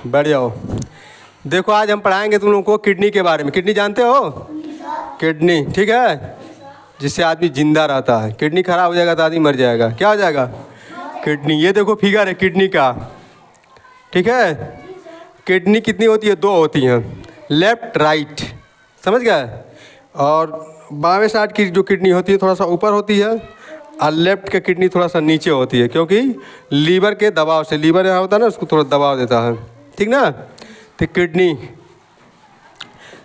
बैठ जाओ। देखो आज हम पढ़ाएंगे तुम लोगों को किडनी के बारे में। किडनी जानते हो? किडनी, ठीक है, जिससे आदमी जिंदा रहता है। किडनी खराब हो जाएगा तो आदमी मर जाएगा। क्या हो जाएगा? किडनी। ये देखो फिगर है किडनी का, ठीक है। किडनी कितनी होती है? 2 होती हैं, लेफ्ट राइट, समझ गए। और बावें साइड की जो किडनी होती है थोड़ा सा ऊपर होती है, और लेफ्ट का किडनी थोड़ा सा नीचे होती है, क्योंकि लीवर के दबाव से, लीवर यहाँ होता है ना, उसको थोड़ा दबाव देता है, ठीक ना। तो किडनी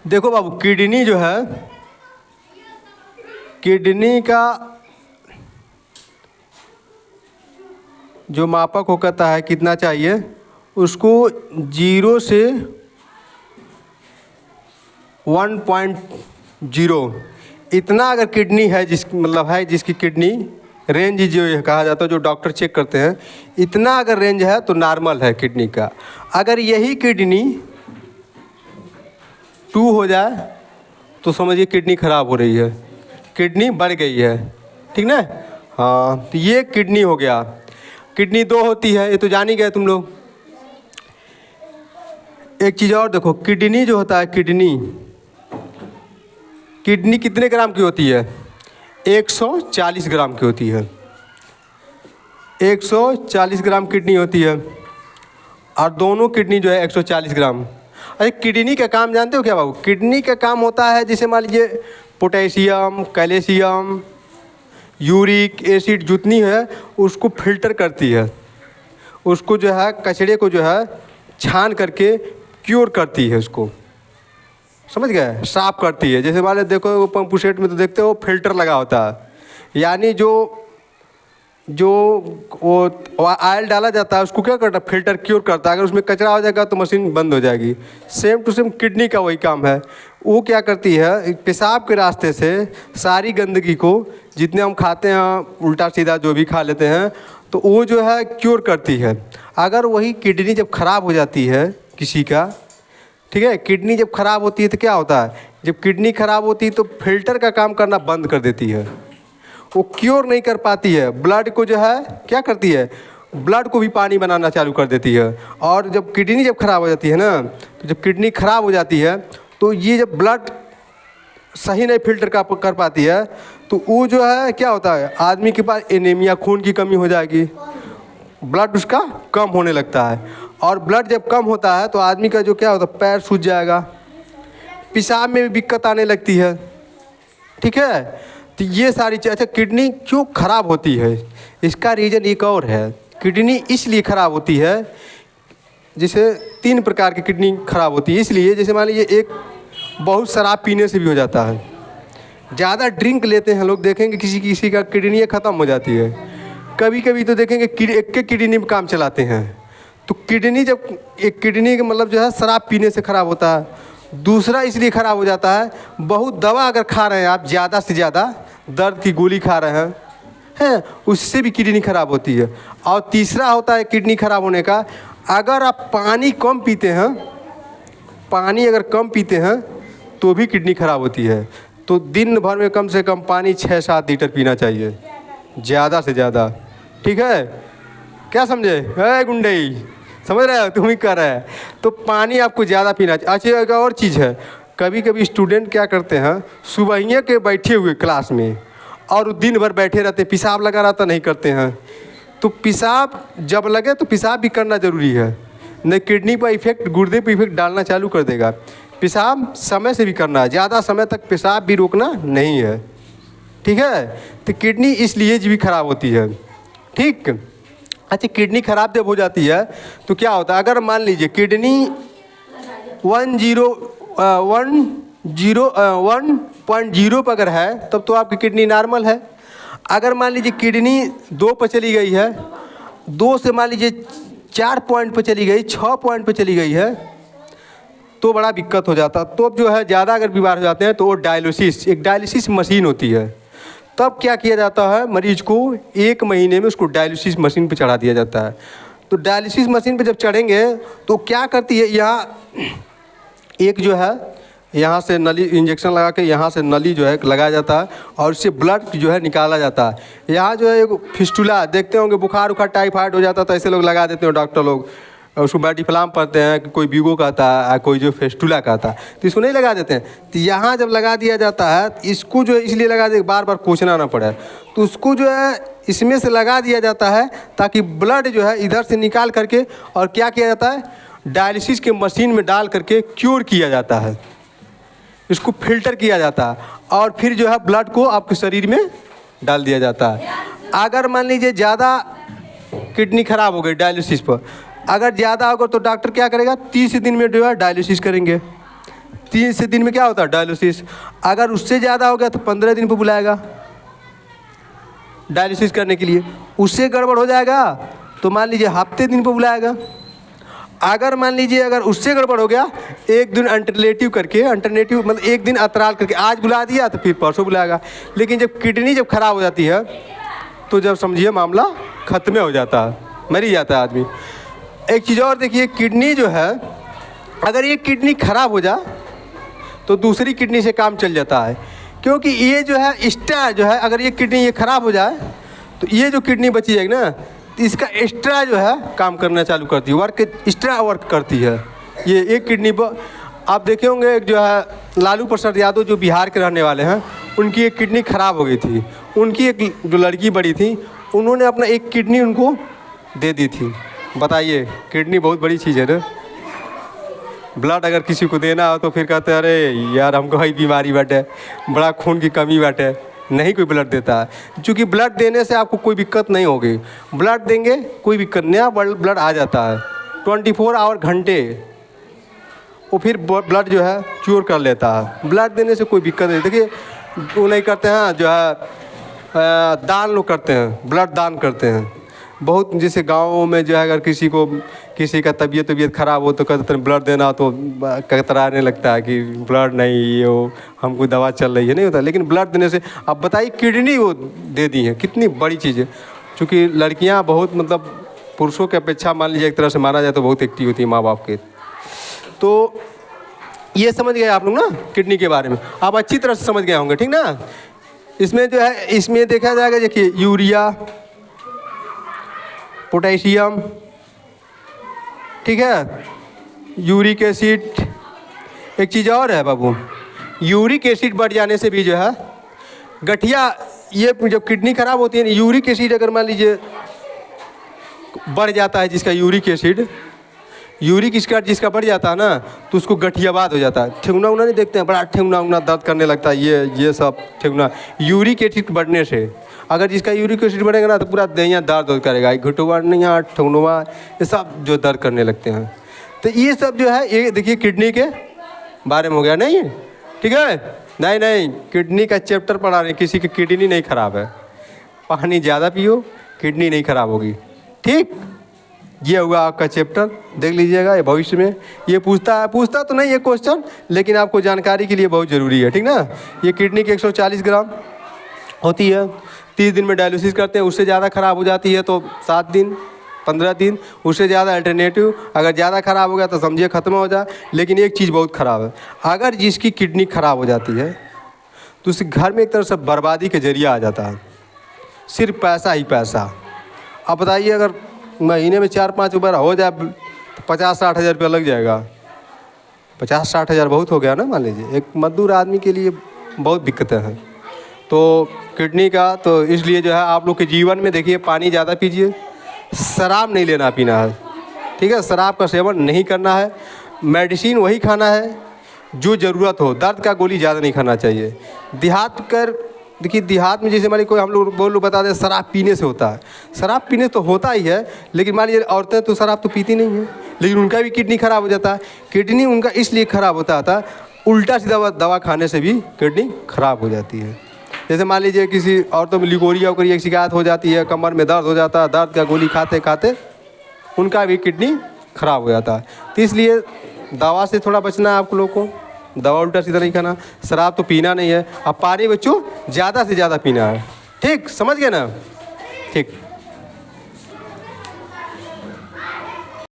देखो बाबू, किडनी जो है, किडनी का जो मापक हो कहता है कितना चाहिए, उसको 0 से 1.0 इतना अगर किडनी है, मतलब है जिसकी किडनी रेंज जो ये कहा जाता है, जो डॉक्टर चेक करते हैं, इतना अगर रेंज है तो नॉर्मल है किडनी का। अगर यही किडनी 2 हो जाए तो समझिए किडनी खराब हो रही है, किडनी बढ़ गई है, ठीक ना। हाँ, तो ये किडनी हो गया। किडनी 2 होती है, ये तो जान ही गए तुम लोग। एक चीज़ और देखो, किडनी जो होता है, किडनी कितने ग्राम की होती है? 140 ग्राम की होती है। 140 ग्राम किडनी होती है, और दोनों किडनी जो है 140 ग्राम। अरे किडनी का काम जानते हो क्या बाबू? किडनी का काम होता है, जैसे मान लीजिए पोटेशियम, कैल्शियम, यूरिक एसिड जितनी है उसको फिल्टर करती है, उसको जो है कचरे को जो है छान करके क्योर करती है, उसको समझ गए, साफ करती है। जैसे मान लो देखो पंप सेट में तो देखते हो फिल्टर लगा होता है, यानी जो वो ऑयल डाला जाता है उसको क्या करता है? फिल्टर क्योर करता है। अगर उसमें कचरा हो जाएगा तो मशीन बंद हो जाएगी। सेम टू सेम किडनी का वही काम है। वो क्या करती है? पेशाब के रास्ते से सारी गंदगी को, जितने हम खाते हैं उल्टा सीधा जो भी खा लेते हैं, तो वो जो है क्योर करती है। अगर वही किडनी जब खराब हो जाती है किसी का, ठीक है, किडनी जब खराब होती है तो क्या होता है? जब किडनी खराब होती है तो फिल्टर का काम करना बंद कर देती है, वो क्योर नहीं कर पाती है। ब्लड को जो है क्या करती है? ब्लड को भी पानी बनाना चालू कर देती है। और जब किडनी जब खराब हो जाती है ना, तो जब किडनी खराब हो जाती है तो ये जब ब्लड सही नहीं फिल्टर कर पाती है, तो वो जो है क्या होता है? आदमी के पास एनीमिया, खून की कमी हो जाएगी, ब्लड उसका कम होने लगता है। और ब्लड जब कम होता है तो आदमी का जो क्या होता है? पैर सूज जाएगा, पेशाब में भी दिक्कत आने लगती है, ठीक है। तो ये सारी चीज़। अच्छा, किडनी क्यों खराब होती है? इसका रीज़न एक और है। किडनी इसलिए खराब होती है, जैसे 3 प्रकार की किडनी खराब होती है। इसलिए जैसे मान लीजिए एक बहुत शराब पीने से भी हो जाता है, ज़्यादा ड्रिंक लेते हैं लोग, देखेंगे किसी किसी का किडनी ख़त्म हो जाती है। कभी कभी तो देखेंगे एक किडनी में काम चलाते हैं। तो किडनी जब एक किडनी का मतलब जो है शराब पीने से ख़राब होता है। दूसरा इसलिए ख़राब हो जाता है, बहुत दवा अगर खा रहे हैं आप, ज़्यादा से ज़्यादा दर्द की गोली खा रहे हैं, उससे भी किडनी खराब होती है। और तीसरा होता है किडनी खराब होने का, अगर आप पानी कम पीते हैं, पानी अगर कम पीते हैं तो भी किडनी खराब होती है। तो दिन भर में कम से कम पानी 6-7 लीटर पीना चाहिए, ज़्यादा से ज़्यादा, ठीक है। क्या समझे? गुंडई, समझ रहे हो? तुम ही कर रहे हैं। तो पानी आपको ज़्यादा पीना चाहिए। अच्छा, एक और चीज़ है, कभी कभी स्टूडेंट क्या करते हैं, सुबह ही के बैठे हुए क्लास में और दिन भर बैठे रहते, पेशाब लगा रहता, नहीं करते हैं। तो पेशाब जब लगे तो पेशाब भी करना ज़रूरी है, नहीं किडनी पर इफेक्ट, गुर्दे पर इफेक्ट डालना चालू कर देगा। पेशाब समय से भी करना है, ज़्यादा समय तक पेशाब भी रोकना नहीं है, ठीक है। तो किडनी इसलिए भी खराब होती है, ठीक। अच्छा, किडनी खराब जब हो जाती है तो क्या होता है? अगर मान लीजिए किडनी 1.0 पर अगर है तब तो आपकी किडनी नॉर्मल है। अगर मान लीजिए किडनी 2 पर चली गई है, 2 से मान लीजिए 4 पॉइंट पर चली गई, 6 पॉइंट पर चली गई है, तो बड़ा दिक्कत हो जाता। तो अब जो है ज़्यादा अगर बीमार हो जाते हैं तो वो डायलिसिस, एक डायलिसिस मशीन होती है। तब क्या किया जाता है? मरीज को 1 महीने में उसको डायलिसिस मशीन पे चढ़ा दिया जाता है। तो डायलिसिस मशीन पे जब चढ़ेंगे तो क्या करती है, यहाँ एक जो है यहाँ से नली, इंजेक्शन लगा के यहाँ से नली जो है लगाया जाता है और इससे ब्लड जो है निकाला जाता है। यहाँ जो है एक फिस्टुला, देखते होंगे बुखार उखार टाइफाइड हो जाता है तो ऐसे लोग लगा देते हैं डॉक्टर लोग, उसको मेडिफ्लाम पढ़ते हैं कि कोई वीगो का आता है, कोई जो फेस्टुला का आता है, तो इसको नहीं लगा देते हैं। तो यहाँ जब लगा दिया जाता है, इसको जो है इसलिए लगा दे बार बार पूछना ना पड़े, तो उसको जो है इसमें से लगा दिया जाता है ताकि ब्लड जो है इधर से निकाल करके और क्या किया जाता है, डायलिसिस के मशीन में डाल करके क्योर किया जाता है, इसको फिल्टर किया जाता है और फिर जो है ब्लड को आपके शरीर में डाल दिया जाता है। अगर मान लीजिए ज़्यादा किडनी खराब हो गई डायलिसिस पर, अगर ज़्यादा होगा तो डॉक्टर क्या करेगा, 30 दिन में जो है डायलिसिस करेंगे। 30 दिन में क्या होता है डायलिसिस। अगर उससे ज़्यादा हो गया तो 15 दिन पर बुलाएगा डायलिसिस करने के लिए। उससे गड़बड़ हो जाएगा तो मान लीजिए हफ्ते दिन पर बुलाएगा। अगर मान लीजिए अगर उससे गड़बड़ हो गया, एक दिन अल्टरनेटिव मतलब एक दिन अंतराल करके आज बुला दिया तो फिर परसों बुलाएगा। लेकिन जब किडनी जब खराब हो जाती है तो जब समझिए मामला ख़त्म हो जाता है, मर ही जाता है आदमी। एक चीज़ और देखिए, किडनी जो है अगर ये किडनी खराब हो जाए तो दूसरी किडनी से काम चल जाता है, क्योंकि ये जो है एक्स्ट्रा जो है, अगर ये किडनी ये खराब हो जाए तो ये जो किडनी बची है ना, तो इसका एक्स्ट्रा जो है काम करना चालू करती है, एक्स्ट्रा वर्क करती है। ये एक किडनी पर आप देखे होंगे, एक जो है लालू प्रसाद यादव जो बिहार के रहने वाले हैं, उनकी एक किडनी खराब हो गई थी। उनकी एक जो लड़की बड़ी थी, उन्होंने अपना एक किडनी उनको दे दी थी। बताइए, किडनी बहुत बड़ी चीज़ है ना। ब्लड अगर किसी को देना हो तो फिर कहते हैं अरे यार हमको ही बीमारी बाटे, बड़ा खून की कमी बाटे, नहीं कोई ब्लड देता है। क्योंकि ब्लड देने से आपको कोई दिक्कत नहीं होगी, ब्लड देंगे कोई दिक्कत, नया ब्लड आ जाता है 24 आवर घंटे, वो फिर ब्लड जो है क्योर कर लेता है। ब्लड देने से कोई दिक्कत नहीं। देखिए वो नहीं करते हैं जो है दान लोग करते हैं, ब्लड दान करते हैं बहुत। जैसे गाँव में जो है अगर किसी का तबीयत ख़राब हो तो कहते हैं ब्लड देना, तो कतराने लगता है कि ब्लड नहीं, ये वो हमको दवा चल रही है, नहीं होता। लेकिन ब्लड देने से आप बताइए, किडनी वो दे दी है, कितनी बड़ी चीज़ है। क्योंकि लड़कियां बहुत मतलब पुरुषों की अपेक्षा मान लीजिए एक तरह से माना जाए तो बहुत एक्टिव होती है माँ बाप के। तो ये समझ गए आप लोग ना किडनी के बारे में, आप अच्छी तरह से समझ गए होंगे, ठीक ना। इसमें जो है इसमें देखा जाएगा, देखिए यूरिया, पोटेशियम, ठीक है, यूरिक एसिड। एक चीज़ और है बाबू, यूरिक एसिड बढ़ जाने से भी जो है गठिया, ये जब किडनी खराब होती है, यूरिक एसिड अगर मान लीजिए बढ़ जाता है, जिसका यूरिक एसिड जिसका बढ़ जाता है ना, तो उसको गठियावाद हो जाता है। ठेंगुना उना नहीं देखते हैं, बड़ा ठेंगुना दर्द करने लगता है, ये सब ठेंगुना यूरिक एसिड बढ़ने से। अगर जिसका यूरिक एसिड बढ़ेगा ना तो पूरा दहिया दर्द करेगा, घुटवा नहीं ठेंगुनवा, ये सब जो दर्द करने लगते हैं। तो ये सब जो है ये देखिए किडनी के बारे में हो गया, नहीं ठीक है। नहीं किडनी का चैप्टर पढ़ा रहे, किसी की किडनी नहीं खराब है, पानी ज़्यादा पियो किडनी नहीं खराब होगी, ठीक। ये हुआ आपका चैप्टर, देख लीजिएगा। ये भविष्य में ये पूछता तो नहीं ये क्वेश्चन, लेकिन आपको जानकारी के लिए बहुत ज़रूरी है, ठीक ना। ये किडनी की 140 ग्राम होती है, 30 दिन में डायलिसिस करते हैं। उससे ज़्यादा ख़राब हो जाती है तो 7 दिन 15 दिन, उससे ज़्यादा अल्टरनेटिव। अगर ज़्यादा ख़राब हो गया तो समझिए ख़त्म हो जाए। लेकिन एक चीज़ बहुत ख़राब है, अगर जिसकी किडनी ख़राब हो जाती है तो उस घर में एक तरह से बर्बादी के जरिया आ जाता है, सिर्फ पैसा ही पैसा। अब बताइए अगर महीने में 4-5 बार हो जाए तो 50-60 हज़ार रुपया लग जाएगा। 50-60 हज़ार बहुत हो गया ना, मान लीजिए एक मजदूर आदमी के लिए बहुत दिक्कतें हैं। तो किडनी का तो इसलिए जो है आप लोग के जीवन में देखिए पानी ज़्यादा पीजिए, शराब नहीं लेना पीना है, ठीक है, शराब का सेवन नहीं करना है, मेडिसिन वही खाना है जो ज़रूरत हो, दर्द का गोली ज़्यादा नहीं खाना चाहिए। देखिए देहात में जैसे मान लीजिए कोई हम लोग बता दें शराब पीने से होता है, शराब पीने तो होता ही है, लेकिन मान लीजिए औरतें तो शराब तो पीती नहीं है, लेकिन उनका भी किडनी खराब हो जाता है। किडनी उनका इसलिए खराब होता था, उल्टा सीधा दवा खाने से भी किडनी खराब हो जाती है। जैसे मान लीजिए किसी औरतों में लिकोरिया की शिकायत हो जाती है, कमर में दर्द हो जाता है, दर्द का गोली खाते खाते उनका भी किडनी खराब हो जाता है। तो इसलिए दवा से थोड़ा बचना है आप लोग को, दवा उल्टा सीधा नहीं खाना, शराब तो पीना नहीं है। अब पानी बच्चों ज़्यादा से ज़्यादा पीना है, ठीक, समझ गए ना, ठीक।